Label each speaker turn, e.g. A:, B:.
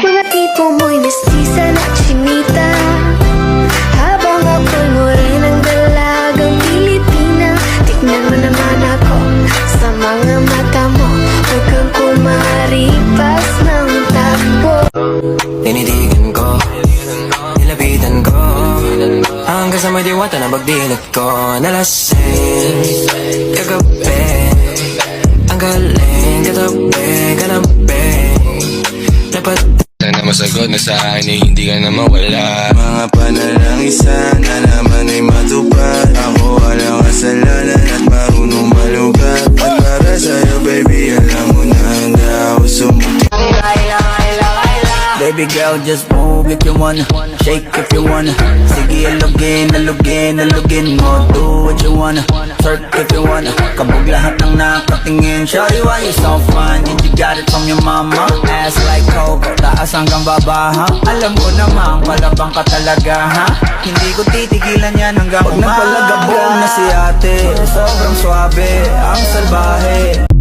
A: Mga tipo mo'y mestiza na chinita, habang ako'y morenang dalagang Pilipina. Tignan mo naman ako sa mga mata mo, huwag kang kumaripas ng takbo.
B: Tinitigan ko, nilapitan ko, hanggang sa may diwata na pagdilat ko. Nalasing kagabi, ang galing katabi dapat
C: Sana masagot na sa akin eh, hindi ka na mawala.
D: Mga panalangin sana naman ay matupad. Ako walang kasalanan at marunong malugat. At para sa'yo baby, alam mo na handa ako sumuti.
E: Baby girl, just move if you wanna, shake if you wanna. Sige, alugin mo, do what you wanna, twerk if you wanna. Kabog lahat ng nakatingin. Shawty, why you so fun? Did you got it from your mama? Ass like Coco, taas hanggang baba, ha? Alam ko naman, palabang ka talaga, ha? Hindi ko titigilan yan hanggang umaga. Pag nagpalagabong na si ate, sobrang swabe, ang salbahe.